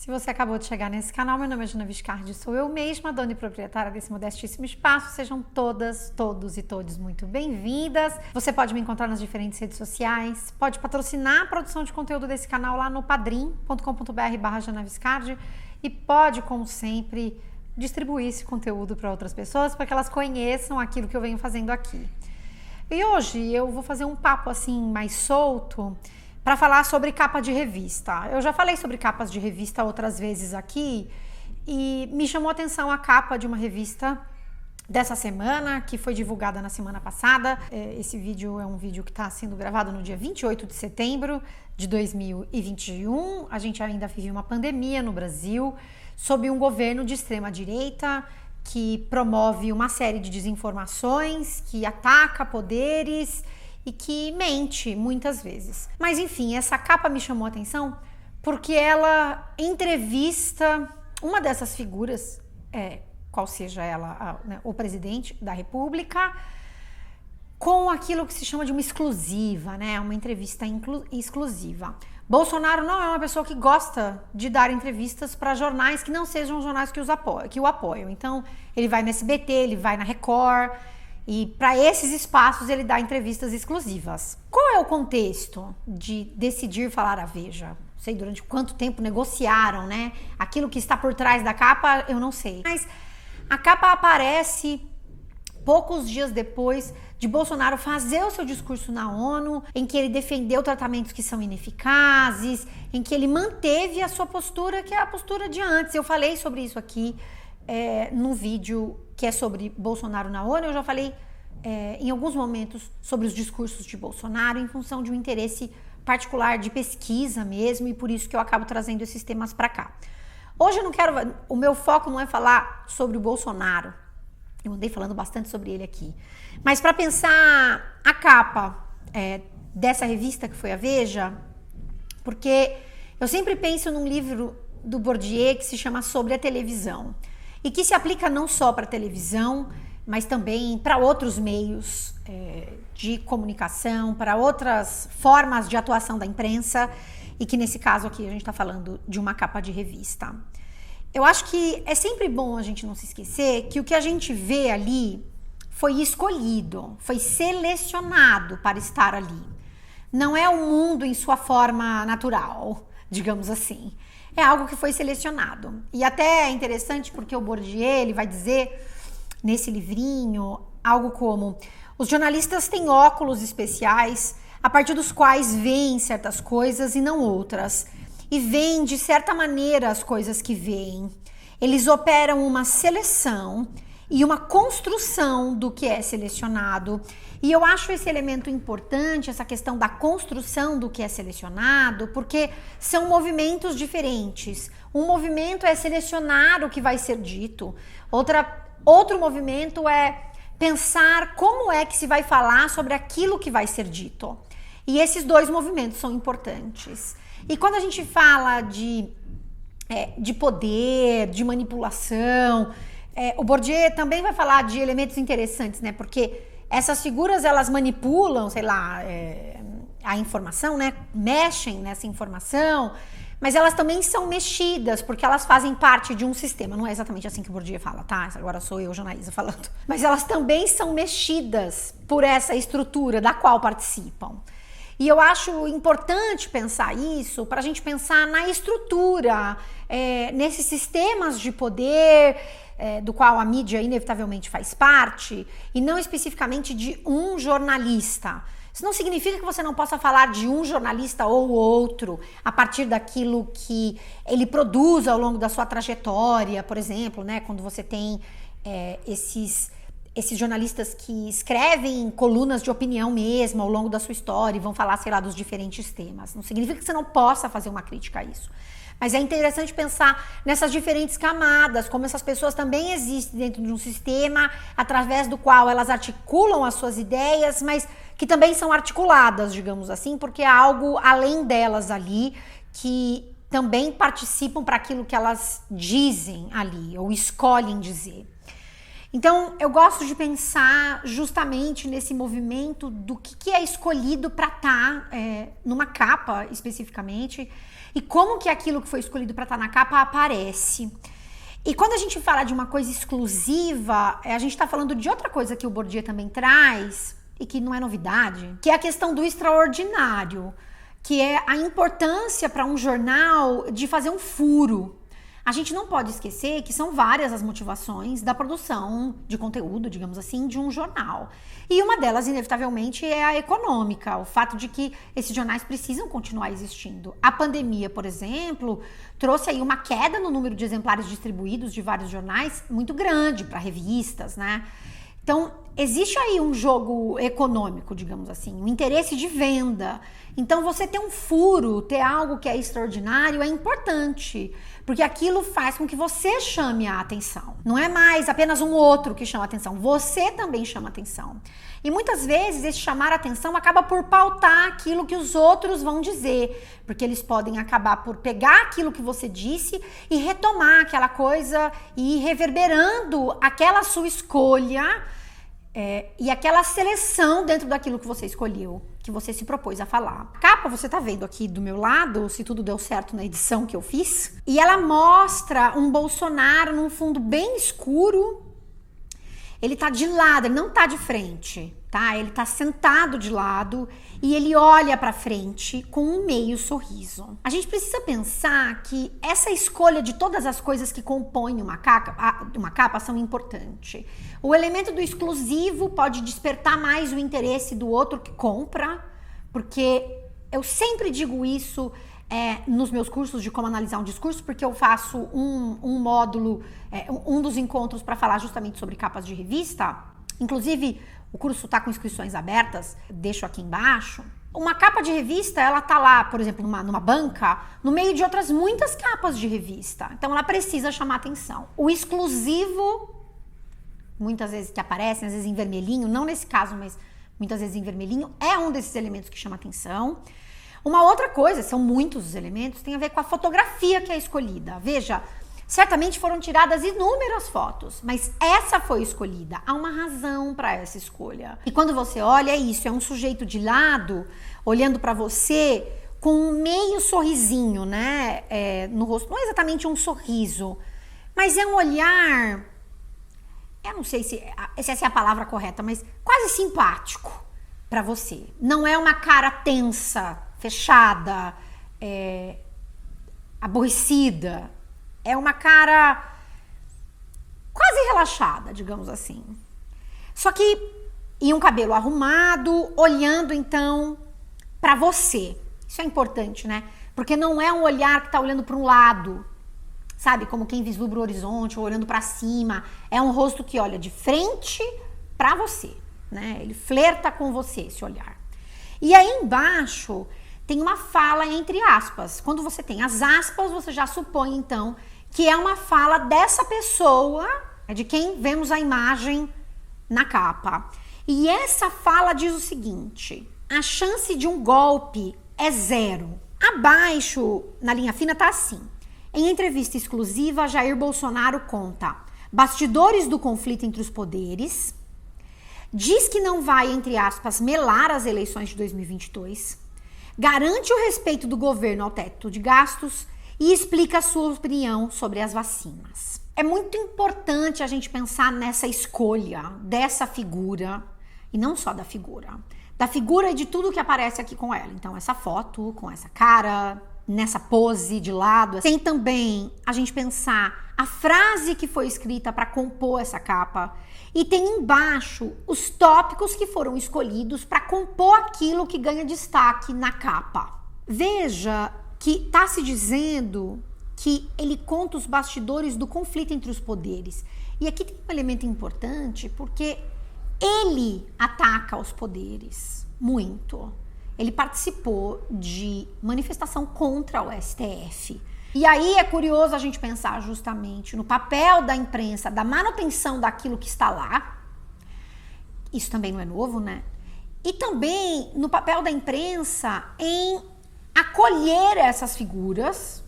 Se você acabou de chegar nesse canal, meu nome é Jana Viscardi, sou eu mesma, dona e proprietária desse modestíssimo espaço. Sejam todas, todos e todes muito bem-vindas. Você pode me encontrar nas diferentes redes sociais, pode patrocinar a produção de conteúdo desse canal lá no padrim.com.br/janaviscardi e pode, como sempre, distribuir esse conteúdo para outras pessoas para que elas conheçam aquilo que eu venho fazendo aqui. E hoje eu vou fazer um papo assim mais solto para falar sobre capa de revista. Eu já falei sobre capas de revista outras vezes aqui e me chamou a atenção a capa de uma revista dessa semana, que foi divulgada na semana passada. Esse vídeo é um vídeo que está sendo gravado no dia 28 de setembro de 2021. A gente ainda vive uma pandemia no Brasil, sob um governo de extrema-direita que promove uma série de desinformações, que ataca poderes e que mente muitas vezes. Mas enfim, essa capa me chamou a atenção porque ela entrevista uma dessas figuras, qual seja ela, o presidente da República, com aquilo que se chama de uma exclusiva, né? Uma entrevista exclusiva. Bolsonaro não é uma pessoa que gosta de dar entrevistas para jornais que não sejam jornais que o apoiam. Então, ele vai no SBT, ele vai na Record, e para esses espaços ele dá entrevistas exclusivas. Qual é o contexto de decidir falar à Veja? Não sei durante quanto tempo negociaram, né? Aquilo que está por trás da capa, eu não sei. Mas a capa aparece poucos dias depois de Bolsonaro fazer o seu discurso na ONU, em que ele defendeu tratamentos que são ineficazes, em que ele manteve a sua postura, que é a postura de antes. Eu falei sobre isso aqui no vídeo que é sobre Bolsonaro na ONU. Eu já falei em alguns momentos sobre os discursos de Bolsonaro em função de um interesse particular de pesquisa mesmo, e por isso que eu acabo trazendo esses temas para cá. Hoje eu não quero, o meu foco não é falar sobre o Bolsonaro. Eu andei falando bastante sobre ele aqui. Mas para pensar a capa dessa revista que foi a Veja, porque eu sempre penso num livro do Bourdieu que se chama Sobre a Televisão, e que se aplica não só para a televisão, mas também para outros meios de comunicação, para outras formas de atuação da imprensa, e que nesse caso aqui a gente está falando de uma capa de revista. Eu acho que é sempre bom a gente não se esquecer que o que a gente vê ali foi escolhido, foi selecionado para estar ali. Não é o mundo em sua forma natural, digamos assim. É algo que foi selecionado. E até é interessante porque o Bourdieu, ele vai dizer nesse livrinho algo como: os jornalistas têm óculos especiais a partir dos quais veem certas coisas e não outras. E veem de certa maneira as coisas que veem. Eles operam uma seleção e uma construção do que é selecionado. E eu acho esse elemento importante, essa questão da construção do que é selecionado, porque são movimentos diferentes. Um movimento é selecionar o que vai ser dito. Outro movimento é pensar como é que se vai falar sobre aquilo que vai ser dito. E esses dois movimentos são importantes. E quando a gente fala de poder, de manipulação, o Bourdieu também vai falar de elementos interessantes, né? Porque essas figuras, elas manipulam, sei lá, a informação, né? Mexem nessa informação, mas elas também são mexidas, porque elas fazem parte de um sistema. Não é exatamente assim que o Bourdieu fala, tá? Agora sou eu, Janaísa, falando. Mas elas também são mexidas por essa estrutura da qual participam. E eu acho importante pensar isso para a gente pensar na estrutura, nesses sistemas de poder do qual a mídia inevitavelmente faz parte, e não especificamente de um jornalista. Isso não significa que você não possa falar de um jornalista ou outro a partir daquilo que ele produz ao longo da sua trajetória, por exemplo, né? Quando você tem esses jornalistas que escrevem colunas de opinião mesmo ao longo da sua história e vão falar, sei lá, dos diferentes temas. Não significa que você não possa fazer uma crítica a isso. Mas é interessante pensar nessas diferentes camadas, como essas pessoas também existem dentro de um sistema através do qual elas articulam as suas ideias, mas que também são articuladas, digamos assim, porque há algo além delas ali que também participam para aquilo que elas dizem ali ou escolhem dizer. Então, eu gosto de pensar justamente nesse movimento do que é escolhido para estar numa capa especificamente e como que aquilo que foi escolhido para estar na capa aparece. E quando a gente fala de uma coisa exclusiva, a gente está falando de outra coisa que o Bourdieu também traz e que não é novidade, que é a questão do extraordinário, que é a importância para um jornal de fazer um furo. A gente não pode esquecer que são várias as motivações da produção de conteúdo, digamos assim, de um jornal. E uma delas, inevitavelmente, é a econômica, o fato de que esses jornais precisam continuar existindo. A pandemia, por exemplo, trouxe aí uma queda no número de exemplares distribuídos de vários jornais muito grande para revistas, né? Então, existe aí um jogo econômico, digamos assim, um interesse de venda. Então, você ter um furo, ter algo que é extraordinário é importante, porque aquilo faz com que você chame a atenção. Não é mais apenas um outro que chama a atenção, você também chama a atenção. E muitas vezes esse chamar a atenção acaba por pautar aquilo que os outros vão dizer, porque eles podem acabar por pegar aquilo que você disse e retomar aquela coisa e ir reverberando aquela sua escolha e aquela seleção dentro daquilo que você escolheu, que você se propôs a falar. A capa você tá vendo aqui do meu lado, se tudo deu certo na edição que eu fiz, e ela mostra um Bolsonaro num fundo bem escuro. Ele tá de lado, ele não tá de frente, tá? Ele tá sentado de lado e ele olha pra frente com um meio sorriso. A gente precisa pensar que essa escolha de todas as coisas que compõem uma capa são importantes. O elemento do exclusivo pode despertar mais o interesse do outro que compra, porque eu sempre digo isso nos meus cursos de como analisar um discurso, porque eu faço um módulo, um dos encontros para falar justamente sobre capas de revista. Inclusive, o curso está com inscrições abertas, deixo aqui embaixo. Uma capa de revista, ela tá lá, por exemplo, numa banca, no meio de outras muitas capas de revista. Então, ela precisa chamar atenção. O exclusivo, muitas vezes que aparecem, às vezes em vermelhinho, não nesse caso, mas muitas vezes em vermelhinho, é um desses elementos que chama atenção. Uma outra coisa, são muitos os elementos, tem a ver com a fotografia que é escolhida. Veja, certamente foram tiradas inúmeras fotos, mas essa foi escolhida. Há uma razão para essa escolha. E quando você olha, é isso, é um sujeito de lado, olhando para você com um meio sorrisinho, né, no rosto. Não é exatamente um sorriso, mas é um olhar, eu não sei se essa é a palavra correta, mas quase simpático para você. Não é uma cara tensa, fechada, aborrecida. É uma cara quase relaxada, digamos assim. Só que e um cabelo arrumado, olhando então para você. Isso é importante, né? Porque não é um olhar que tá olhando para um lado, sabe? Como quem vislumbra o horizonte ou olhando para cima. É um rosto que olha de frente para você, né? Ele flerta com você, esse olhar. E aí embaixo tem uma fala entre aspas. Quando você tem as aspas, você já supõe então que é uma fala dessa pessoa, de quem vemos a imagem na capa. E essa fala diz o seguinte: a chance de um golpe é 0. Abaixo, na linha fina, tá assim. Em entrevista exclusiva, Jair Bolsonaro conta bastidores do conflito entre os poderes, diz que não vai, entre aspas, melar as eleições de 2022, garante o respeito do governo ao teto de gastos e explica a sua opinião sobre as vacinas. É muito importante a gente pensar nessa escolha dessa figura, e não só da figura e de tudo que aparece aqui com ela. Então, essa foto, com essa cara, nessa pose de lado. Tem também a gente pensar a frase que foi escrita para compor essa capa, e tem embaixo os tópicos que foram escolhidos para compor aquilo que ganha destaque na capa. Veja que está se dizendo que ele conta os bastidores do conflito entre os poderes. E aqui tem um elemento importante, porque ele ataca os poderes muito. Ele participou de manifestação contra o STF. E aí é curioso a gente pensar justamente no papel da imprensa, da manutenção daquilo que está lá. Isso também não é novo, né? E também no papel da imprensa em acolher essas figuras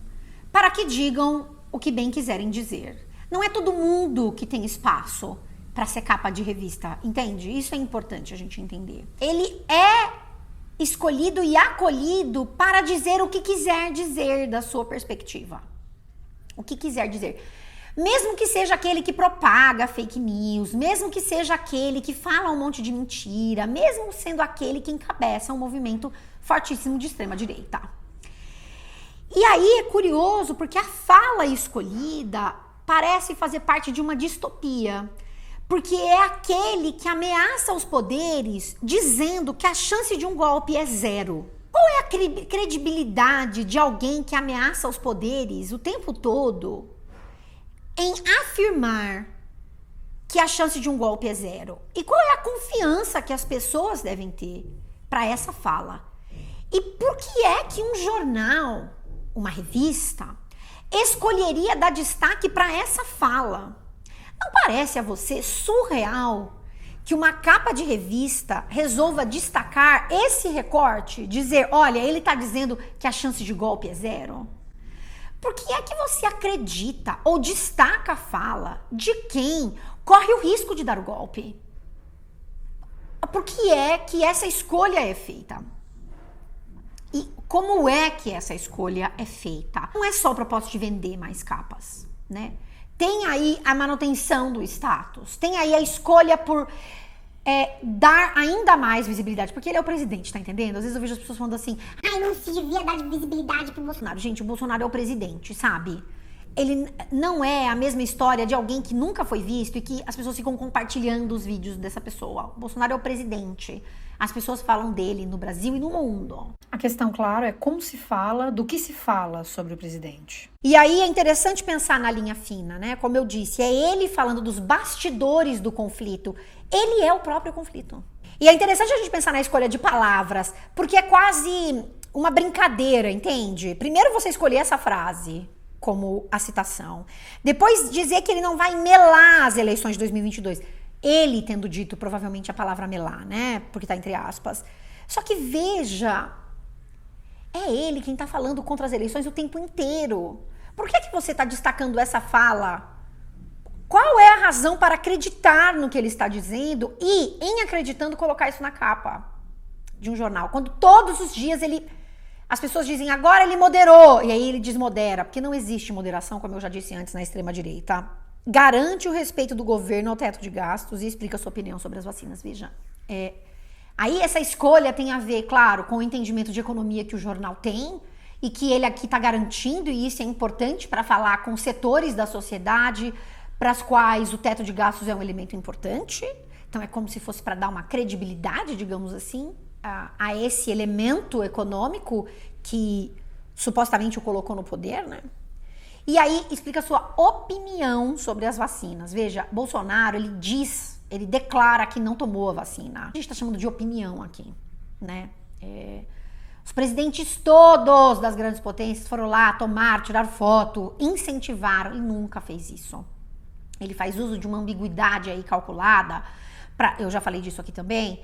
para que digam o que bem quiserem dizer. Não é todo mundo que tem espaço para ser capa de revista, entende? Isso é importante a gente entender. Ele é escolhido e acolhido para dizer o que quiser dizer da sua perspectiva. O que quiser dizer. Mesmo que seja aquele que propaga fake news, mesmo que seja aquele que fala um monte de mentira, mesmo sendo aquele que encabeça um movimento fortíssimo de extrema direita. E aí é curioso porque a fala escolhida parece fazer parte de uma distopia, porque é aquele que ameaça os poderes dizendo que a chance de um golpe é zero. Qual é a credibilidade de alguém que ameaça os poderes o tempo todo em afirmar que a chance de um golpe é zero? E qual é a confiança que as pessoas devem ter para essa fala? E por que é que um jornal, uma revista, escolheria dar destaque para essa fala? Não parece a você surreal que uma capa de revista resolva destacar esse recorte, dizer, olha, ele está dizendo que a chance de golpe é zero? Por que é que você acredita ou destaca a fala de quem corre o risco de dar o golpe? Por que é que essa escolha é feita? E como é que essa escolha é feita? Não é só o propósito de vender mais capas, né? Tem aí a manutenção do status, tem aí a escolha por dar ainda mais visibilidade, porque ele é o presidente, tá entendendo? Às vezes eu vejo as pessoas falando assim, ai, não se devia dar visibilidade pro Bolsonaro. Gente, o Bolsonaro é o presidente, sabe? Ele não é a mesma história de alguém que nunca foi visto e que as pessoas ficam compartilhando os vídeos dessa pessoa. O Bolsonaro é o presidente. As pessoas falam dele no Brasil e no mundo. A questão, claro, é como se fala, do que se fala sobre o presidente. E aí é interessante pensar na linha fina, né? Como eu disse, é ele falando dos bastidores do conflito. Ele é o próprio conflito. E é interessante a gente pensar na escolha de palavras, porque é quase uma brincadeira, entende? Primeiro você escolher essa frase como a citação. Depois dizer que ele não vai melar as eleições de 2022. Ele tendo dito provavelmente a palavra melar, né? Porque tá entre aspas. Só que veja, é ele quem tá falando contra as eleições o tempo inteiro. Por que você tá destacando essa fala? Qual é a razão para acreditar no que ele está dizendo e, em acreditando, colocar isso na capa de um jornal? Quando todos os dias as pessoas dizem, agora ele moderou, e aí ele desmodera, porque não existe moderação, como eu já disse antes, na extrema-direita. Garante o respeito do governo ao teto de gastos e explica a sua opinião sobre as vacinas. Veja, aí essa escolha tem a ver, claro, com o entendimento de economia que o jornal tem e que ele aqui está garantindo, e isso é importante para falar com setores da sociedade para as quais o teto de gastos é um elemento importante. Então é como se fosse para dar uma credibilidade, digamos assim, a esse elemento econômico que supostamente o colocou no poder, né? E aí explica a sua opinião sobre as vacinas. Veja, Bolsonaro, ele declara que não tomou a vacina. A gente tá chamando de opinião aqui, né? Os presidentes todos das grandes potências foram lá tomar, tirar foto, incentivaram. Ele nunca fez isso. Ele faz uso de uma ambiguidade aí calculada, eu já falei disso aqui também,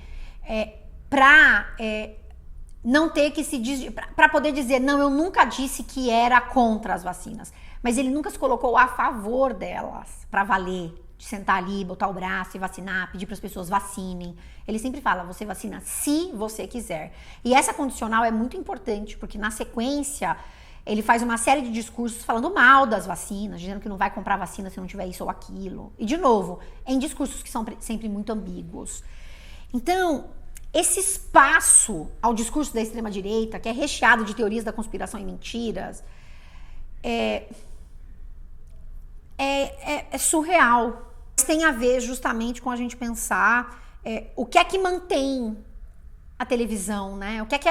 não ter que se dizer, para poder dizer, não, eu nunca disse que era contra as vacinas, mas ele nunca se colocou a favor delas, para valer, de sentar ali, botar o braço e vacinar, pedir para as pessoas vacinem. Ele sempre fala, você vacina se você quiser. E essa condicional é muito importante, porque na sequência ele faz uma série de discursos falando mal das vacinas, dizendo que não vai comprar vacina se não tiver isso ou aquilo. E, de novo, em discursos que são sempre muito ambíguos. Então, esse espaço ao discurso da extrema-direita, que é recheado de teorias da conspiração e mentiras, é surreal. Tem a ver justamente com a gente pensar o que é que mantém a televisão, né? O que é que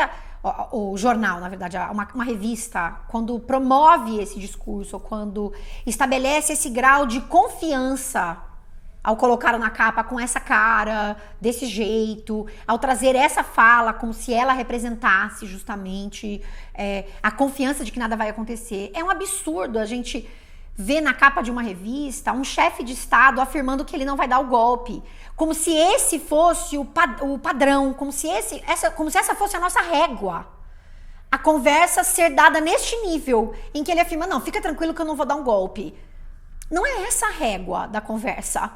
o jornal, na verdade, uma revista, quando promove esse discurso, ou quando estabelece esse grau de confiança ao colocar na capa com essa cara, desse jeito, ao trazer essa fala como se ela representasse justamente a confiança de que nada vai acontecer. É um absurdo a gente ver na capa de uma revista um chefe de Estado afirmando que ele não vai dar o golpe, como se esse fosse o padrão, como se essa fosse a nossa régua. A conversa ser dada neste nível, em que ele afirma, não, fica tranquilo que eu não vou dar um golpe. Não é essa a régua da conversa.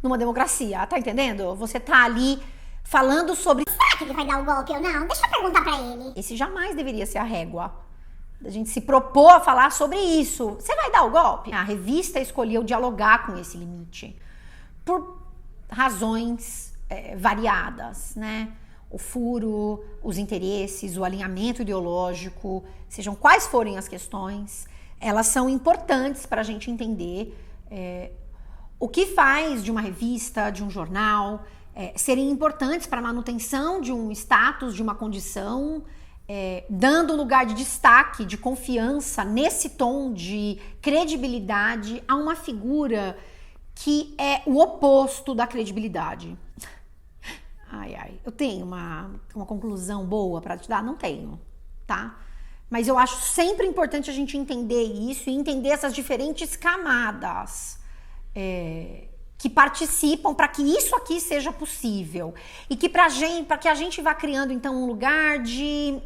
numa democracia, tá entendendo? Você tá ali falando sobre... Será que ele vai dar o golpe ou não? Deixa eu perguntar pra ele. Esse jamais deveria ser a régua. A gente se propor a falar sobre isso. Você vai dar o golpe? A revista escolheu dialogar com esse limite. Por razões variadas, né? O furo, os interesses, o alinhamento ideológico, sejam quais forem as questões, elas são importantes para a gente entender o que faz de uma revista, de um jornal, serem importantes para a manutenção de um status, de uma condição, dando lugar de destaque, de confiança, nesse tom de credibilidade a uma figura que é o oposto da credibilidade. Eu tenho uma conclusão boa para te dar? Não tenho, tá? Mas eu acho sempre importante a gente entender isso e entender essas diferentes camadas que participam para que isso aqui seja possível. E que para que a gente vá criando, então, um lugar de...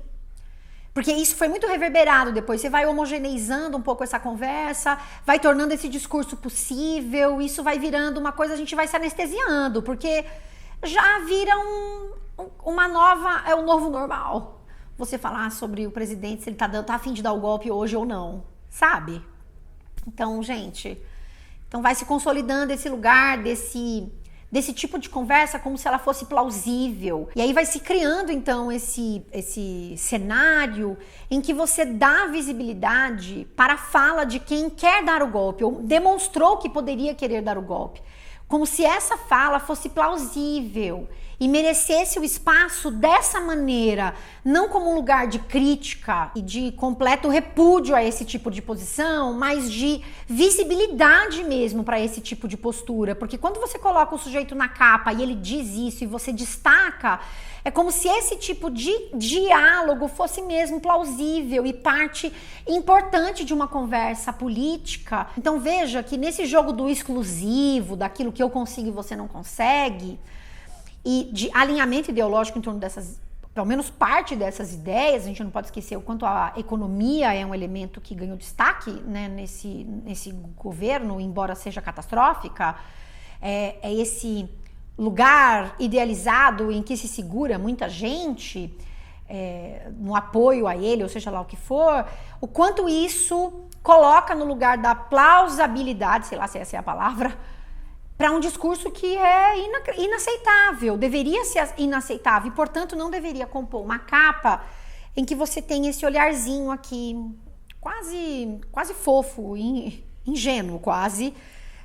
Porque isso foi muito reverberado depois. Você vai homogeneizando um pouco essa conversa, vai tornando esse discurso possível, isso vai virando uma coisa, a gente vai se anestesiando, porque já vira uma nova... É o novo normal. Você falar sobre o presidente, se ele tá a fim de dar o golpe hoje ou não, sabe? Então, gente... Então vai se consolidando esse lugar desse tipo de conversa como se ela fosse plausível. E aí vai se criando, então, esse cenário em que você dá visibilidade para a fala de quem quer dar o golpe, ou demonstrou que poderia querer dar o golpe. Como se essa fala fosse plausível e merecesse o espaço dessa maneira, não como um lugar de crítica e de completo repúdio a esse tipo de posição, mas de visibilidade mesmo para esse tipo de postura. Porque quando você coloca o sujeito na capa e ele diz isso e você destaca, é como se esse tipo de diálogo fosse mesmo plausível e parte importante de uma conversa política. Então veja que nesse jogo do exclusivo, daquilo que eu consigo e você não consegue, e de alinhamento ideológico em torno dessas, pelo menos parte dessas ideias, a gente não pode esquecer o quanto a economia é um elemento que ganhou destaque, né, nesse governo, embora seja catastrófica, é esse lugar idealizado em que se segura muita gente no apoio a ele, ou seja lá o que for, o quanto isso coloca no lugar da plausibilidade, sei lá se essa é a palavra, para um discurso que é inaceitável, deveria ser inaceitável e, portanto, não deveria compor uma capa em que você tem esse olharzinho aqui, quase fofo, ingênuo quase,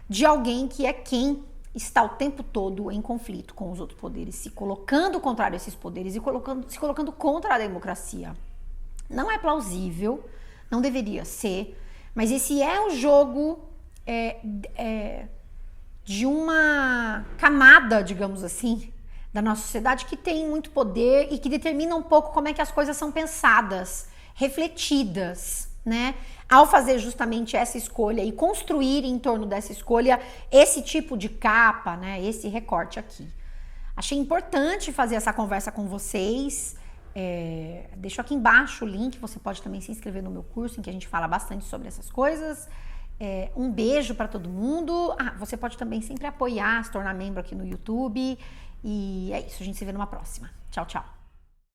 de alguém que é quem está o tempo todo em conflito com os outros poderes, se colocando contrário a esses poderes e se colocando contra a democracia. Não é plausível, não deveria ser, mas esse é o jogo de uma camada, digamos assim, da nossa sociedade que tem muito poder e que determina um pouco como é que as coisas são pensadas, refletidas, né? Ao fazer justamente essa escolha e construir em torno dessa escolha esse tipo de capa, né? Esse recorte aqui. Achei importante fazer essa conversa com vocês. Deixo aqui embaixo o link, você pode também se inscrever no meu curso, em que a gente fala bastante sobre essas coisas. Um beijo para todo mundo. Você pode também sempre apoiar, se tornar membro aqui no YouTube. E é isso, a gente se vê numa próxima. Tchau, tchau.